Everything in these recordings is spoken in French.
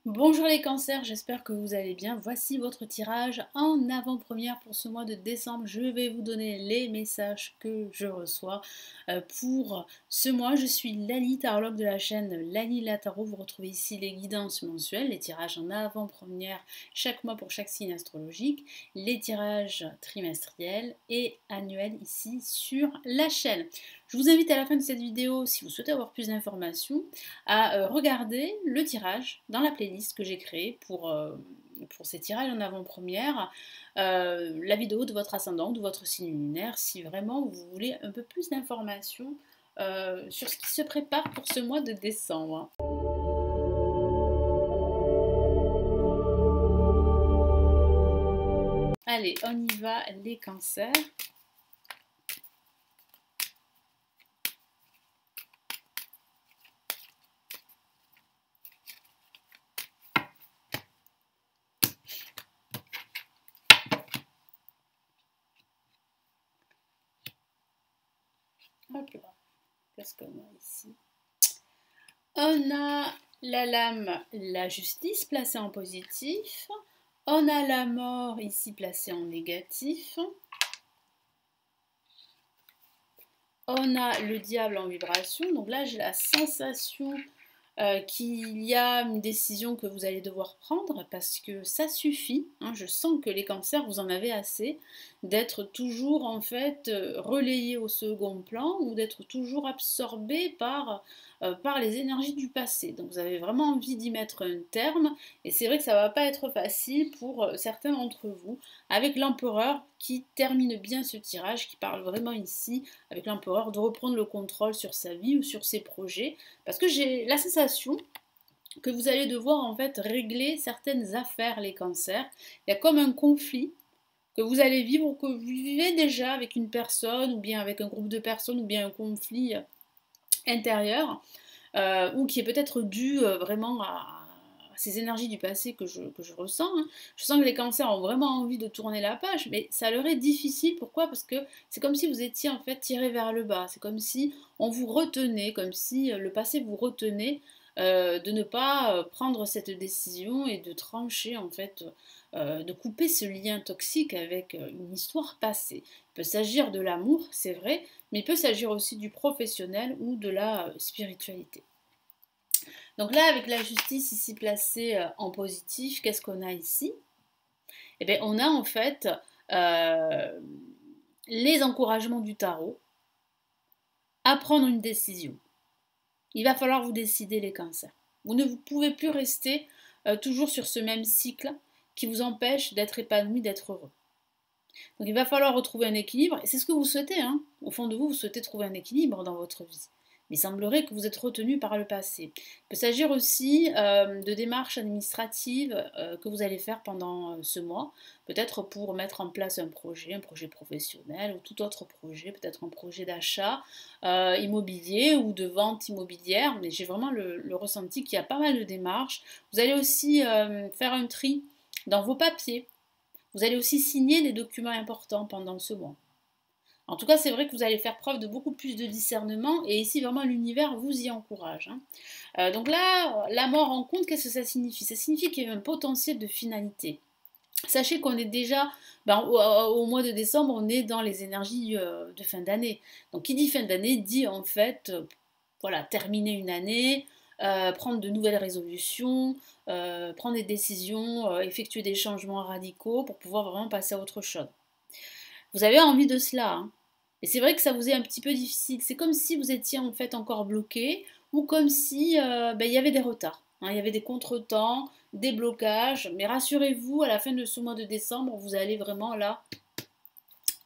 Bonjour les cancers, j'espère que vous allez bien. Voici votre tirage en avant-première pour ce mois de décembre. Je vais vous donner les messages que je reçois pour ce mois. Je suis Lali, tarologue de la chaîne Lali la Tarot. Vous retrouvez ici les guidances mensuelles, les tirages en avant-première chaque mois pour chaque signe astrologique, les tirages trimestriels et annuels ici sur la chaîne. Je vous invite à la fin de cette vidéo, si vous souhaitez avoir plus d'informations, à regarder le tirage dans la playlist que j'ai créée pour ces tirages en avant-première, la vidéo de votre ascendant, de votre signe lunaire, si vraiment vous voulez un peu plus d'informations sur ce qui se prépare pour ce mois de décembre. Allez, on y va les cancers. Hop là, qu'est-ce qu'on a ici? On a la lame, la justice placée en positif. On a la mort ici placée en négatif. On a le diable en vibration. Donc là, j'ai la sensation qu'il y a une décision que vous allez devoir prendre parce que ça suffit. Hein, je sens que les cancers, vous en avez assez d'être toujours en fait relayé au second plan ou d'être toujours absorbé par les énergies du passé. Donc vous avez vraiment envie d'y mettre un terme et c'est vrai que ça ne va pas être facile pour certains d'entre vous avec l'empereur qui termine bien ce tirage, qui parle vraiment ici avec l'empereur de reprendre le contrôle sur sa vie ou sur ses projets parce que j'ai la sensation que vous allez devoir en fait régler certaines affaires les cancers. Il y a comme un conflit que vous allez vivre ou que vous vivez déjà avec une personne ou bien avec un groupe de personnes ou bien un conflit intérieur ou qui est peut-être dû vraiment à ces énergies du passé que je ressens. Hein. Je sens que les cancers ont vraiment envie de tourner la page, mais ça leur est difficile. Pourquoi? Parce que c'est comme si vous étiez en fait tiré vers le bas. C'est comme si on vous retenait, comme si le passé vous retenait de ne pas prendre cette décision et de trancher en fait, de couper ce lien toxique avec une histoire passée. Il peut s'agir de l'amour, c'est vrai, mais il peut s'agir aussi du professionnel ou de la spiritualité. Donc là, avec la justice ici placée en positif, qu'est-ce qu'on a ici? Eh bien, on a en fait euh, les encouragements du tarot à prendre une décision. Il va falloir vous décider les cancers. Vous ne pouvez plus rester toujours sur ce même cycle qui vous empêche d'être épanoui, d'être heureux. Donc il va falloir retrouver un équilibre, et c'est ce que vous souhaitez, hein. Au fond de vous, vous souhaitez trouver un équilibre dans votre vie. Mais il semblerait que vous êtes retenu par le passé. Il peut s'agir aussi de démarches administratives que vous allez faire pendant ce mois, peut-être pour mettre en place un projet professionnel ou tout autre projet, peut-être un projet d'achat immobilier ou de vente immobilière, mais j'ai vraiment le ressenti qu'il y a pas mal de démarches. Vous allez aussi faire un tri dans vos papiers. Vous allez aussi signer des documents importants pendant ce mois. En tout cas, c'est vrai que vous allez faire preuve de beaucoup plus de discernement et ici vraiment l'univers vous y encourage. Hein. Donc là, la mort en compte, qu'est-ce que ça signifie? Ça signifie qu'il y a un potentiel de finalité. Sachez qu'on est déjà, au mois de décembre, on est dans les énergies de fin d'année. Donc qui dit fin d'année dit en fait, voilà, terminer une année, prendre de nouvelles résolutions, prendre des décisions, effectuer des changements radicaux pour pouvoir vraiment passer à autre chose. Vous avez envie de cela, hein. Et c'est vrai que ça vous est un petit peu difficile. C'est comme si vous étiez en fait encore bloqué ou comme si il y avait des retards. Hein, il y avait des contretemps, des blocages. Mais rassurez-vous, à la fin de ce mois de décembre, vous allez vraiment là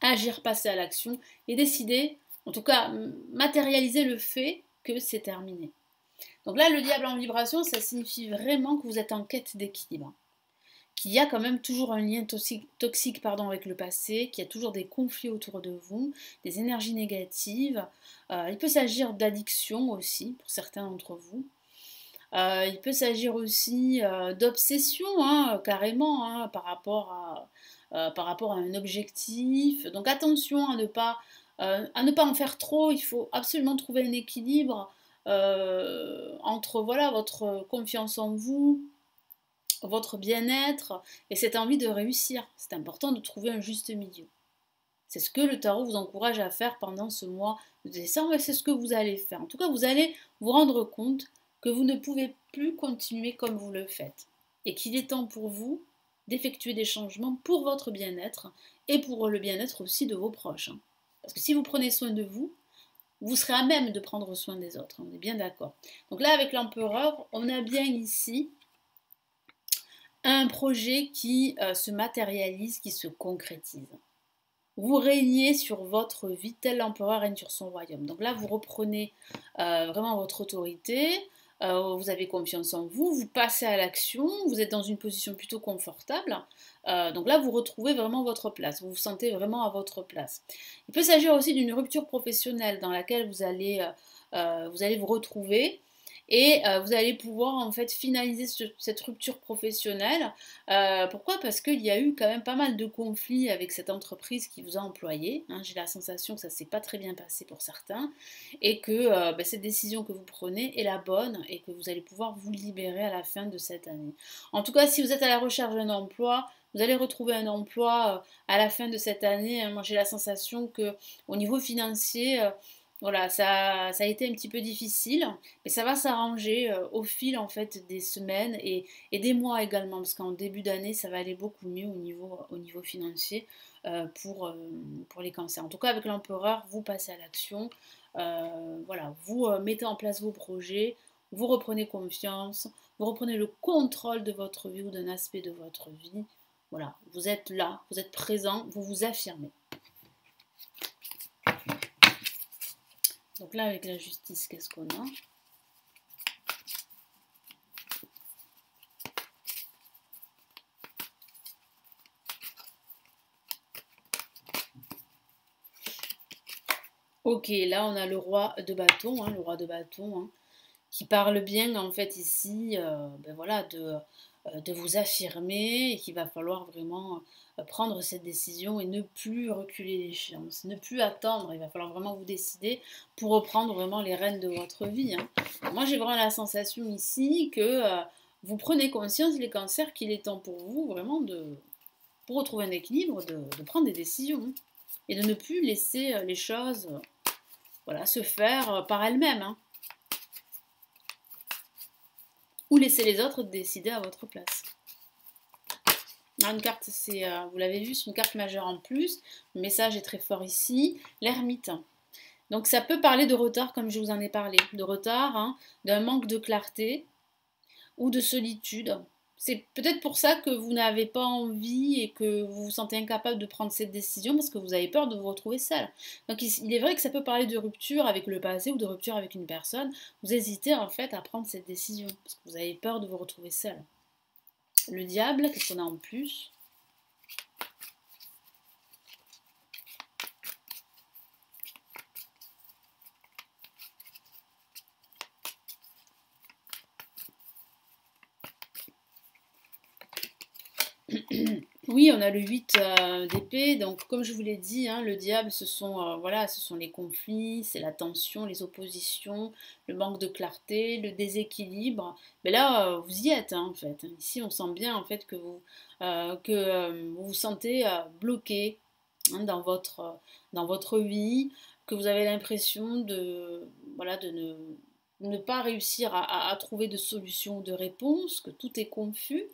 agir, passer à l'action et décider, en tout cas matérialiser le fait que c'est terminé. Donc là, le diable en vibration, ça signifie vraiment que vous êtes en quête d'équilibre, qu'il y a quand même toujours un lien toxique avec le passé, qu'il y a toujours des conflits autour de vous, des énergies négatives. Il peut s'agir d'addiction aussi, pour certains d'entre vous. Il peut s'agir aussi d'obsession, hein, carrément, hein, par rapport à un objectif. Donc attention à ne pas en faire trop. Il faut absolument trouver un équilibre entre voilà, votre confiance en vous, votre bien-être et cette envie de réussir. C'est important de trouver un juste milieu. C'est ce que le tarot vous encourage à faire pendant ce mois de décembre et c'est ce que vous allez faire. En tout cas, vous allez vous rendre compte que vous ne pouvez plus continuer comme vous le faites et qu'il est temps pour vous d'effectuer des changements pour votre bien-être et pour le bien-être aussi de vos proches. Parce que si vous prenez soin de vous, vous serez à même de prendre soin des autres. On est bien d'accord. Donc là, avec l'empereur, on a bien ici un projet qui se matérialise, qui se concrétise. Vous régnez sur votre vie, tel l'empereur règne sur son royaume. Donc là, vous reprenez vraiment votre autorité, vous avez confiance en vous, vous passez à l'action, vous êtes dans une position plutôt confortable. Donc là, vous retrouvez vraiment votre place, vous vous sentez vraiment à votre place. Il peut s'agir aussi d'une rupture professionnelle dans laquelle vous allez vous retrouver. Et vous allez pouvoir en fait finaliser cette rupture professionnelle. Pourquoi? Parce qu'il y a eu quand même pas mal de conflits avec cette entreprise qui vous a employé. J'ai la sensation que ça ne s'est pas très bien passé pour certains et que cette décision que vous prenez est la bonne et que vous allez pouvoir vous libérer à la fin de cette année. En tout cas, si vous êtes à la recherche d'un emploi, vous allez retrouver un emploi à la fin de cette année. Moi, j'ai la sensation que au niveau financier, voilà, ça a été un petit peu difficile, mais ça va s'arranger au fil en fait des semaines et des mois également, parce qu'en début d'année, ça va aller beaucoup mieux au niveau financier pour les cancers. En tout cas, avec l'empereur, vous passez à l'action, voilà, vous mettez en place vos projets, vous reprenez confiance, vous reprenez le contrôle de votre vie ou d'un aspect de votre vie. Voilà, vous êtes là, vous êtes présent, vous vous affirmez. Donc là, avec la justice, qu'est-ce qu'on a? Ok, là on a le roi de bâton, qui parle bien en fait ici, voilà, de vous affirmer et qu'il va falloir vraiment prendre cette décision et ne plus reculer l'échéance, ne plus attendre. Il va falloir vraiment vous décider pour reprendre vraiment les rênes de votre vie. Moi, j'ai vraiment la sensation ici que vous prenez conscience, les cancers, qu'il est temps pour vous vraiment pour retrouver un équilibre, de prendre des décisions et de ne plus laisser les choses voilà, se faire par elles-mêmes. Ou laisser les autres décider à votre place. Une carte, vous l'avez vu, c'est une carte majeure en plus. Le message est très fort ici. L'ermite. Donc ça peut parler de retard, comme je vous en ai parlé. De retard, d'un manque de clarté ou de solitude. C'est peut-être pour ça que vous n'avez pas envie et que vous vous sentez incapable de prendre cette décision parce que vous avez peur de vous retrouver seul. Donc il est vrai que ça peut parler de rupture avec le passé ou de rupture avec une personne. Vous hésitez en fait à prendre cette décision parce que vous avez peur de vous retrouver seul. Le diable, qu'est-ce qu'on a en plus? Oui, on a le 8 d'épée, donc comme je vous l'ai dit, le diable, voilà, ce sont les conflits, c'est la tension, les oppositions, le manque de clarté, le déséquilibre. Mais là, vous y êtes, en fait. Ici, on sent bien, en fait, que vous vous sentez bloqué dans votre vie, que vous avez l'impression voilà, de ne pas réussir à trouver de solution ou de réponse, que tout est confus.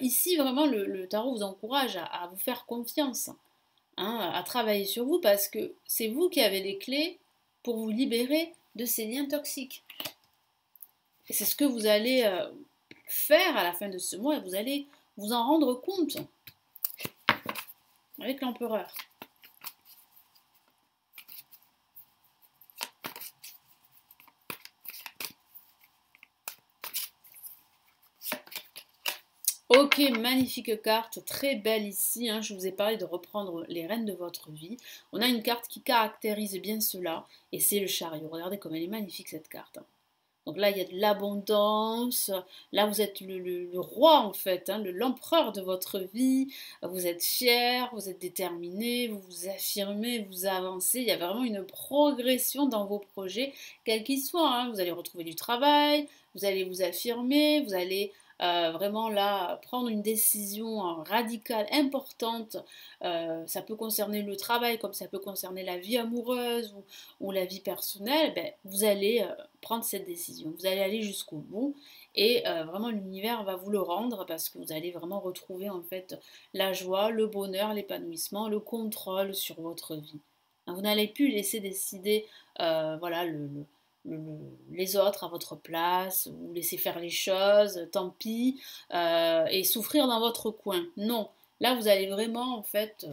Ici, vraiment, le tarot vous encourage à vous faire confiance, à travailler sur vous, parce que c'est vous qui avez les clés pour vous libérer de ces liens toxiques. Et c'est ce que vous allez faire à la fin de ce mois, et vous allez vous en rendre compte avec l'empereur. Ok, magnifique carte, très belle ici. Je vous ai parlé de reprendre les rênes de votre vie. On a une carte qui caractérise bien cela, et c'est le chariot. Regardez comme elle est magnifique cette carte. Donc là, il y a de l'abondance. Là, vous êtes le roi en fait, l'empereur de votre vie. Vous êtes fier, vous êtes déterminé, vous vous affirmez, vous avancez. Il y a vraiment une progression dans vos projets, quels qu'ils soient. Vous allez retrouver du travail, vous allez vous affirmer, vous allez vraiment là, prendre une décision radicale, importante. Ça peut concerner le travail, comme ça peut concerner la vie amoureuse ou la vie personnelle. Ben, vous allez prendre cette décision, vous allez aller jusqu'au bout. Et vraiment l'univers va vous le rendre parce que vous allez vraiment retrouver en fait la joie, le bonheur, l'épanouissement, le contrôle sur votre vie. Vous n'allez plus laisser décider voilà, les autres à votre place, ou laisser faire les choses, tant pis, et souffrir dans votre coin. Non, là vous allez vraiment en fait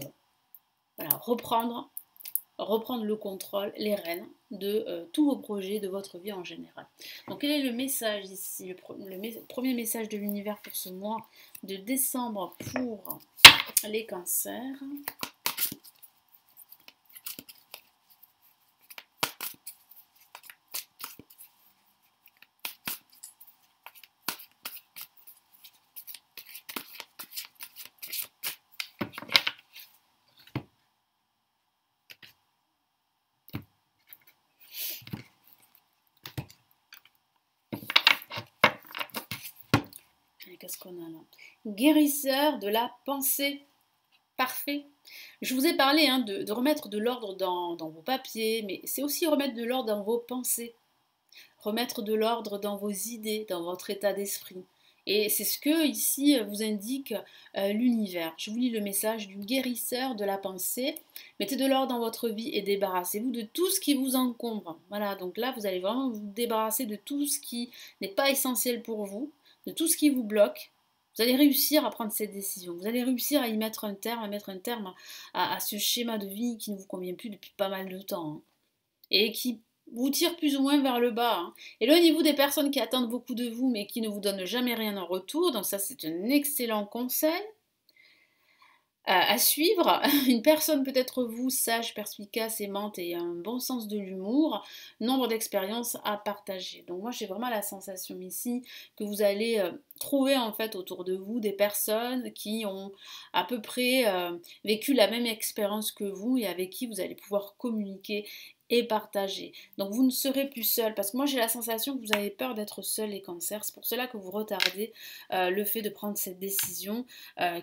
voilà, reprendre le contrôle, les rênes de tous vos projets, de votre vie en général. Donc quel est le message ici, premier message de l'univers pour ce mois de décembre pour les cancers? Qu'est-ce qu'on a là? Guérisseur de la pensée. Parfait. Je vous ai parlé de remettre de l'ordre dans vos papiers, mais c'est aussi remettre de l'ordre dans vos pensées, remettre de l'ordre dans vos idées, dans votre état d'esprit. Et c'est ce que ici vous indique l'univers. Je vous lis le message du guérisseur de la pensée. Mettez de l'ordre dans votre vie et débarrassez-vous de tout ce qui vous encombre. Voilà, donc là vous allez vraiment vous débarrasser de tout ce qui n'est pas essentiel pour vous, de tout ce qui vous bloque. Vous allez réussir à prendre cette décision. Vous allez réussir à y mettre un terme, à ce schéma de vie qui ne vous convient plus depuis pas mal de temps, hein, et qui vous tire plus ou moins vers le bas, hein. Éloignez-vous des personnes qui attendent beaucoup de vous mais qui ne vous donnent jamais rien en retour. Donc ça, c'est un excellent conseil à suivre. Une personne peut-être vous, sage, perspicace, aimante et un bon sens de l'humour, nombre d'expériences à partager. Donc moi j'ai vraiment la sensation ici que vous allez trouver en fait autour de vous des personnes qui ont à peu près vécu la même expérience que vous et avec qui vous allez pouvoir communiquer et partager. Donc vous ne serez plus seul, parce que moi j'ai la sensation que vous avez peur d'être seul les cancers. C'est pour cela que vous retardez le fait de prendre cette décision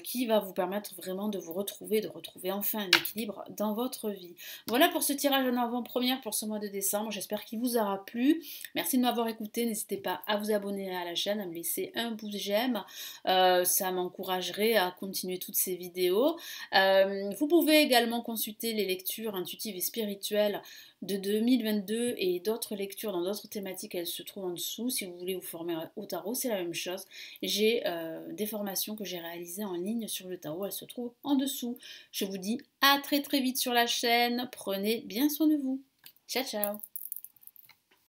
qui va vous permettre vraiment de vous retrouver, de retrouver enfin un équilibre dans votre vie. Voilà pour ce tirage en avant-première pour ce mois de décembre. J'espère qu'il vous aura plu. Merci de m'avoir écouté. N'hésitez pas à vous abonner à la chaîne, à me laisser un pouce j'aime. Ça m'encouragerait à continuer toutes ces vidéos. Vous pouvez également consulter les lectures intuitives et spirituelles de 2022 et d'autres lectures dans d'autres thématiques, elles se trouvent en dessous. Si vous voulez vous former au tarot, c'est la même chose. J'ai des formations que j'ai réalisées en ligne sur le tarot, elles se trouvent en dessous. Je vous dis à très très vite sur la chaîne, prenez bien soin de vous. Ciao ciao.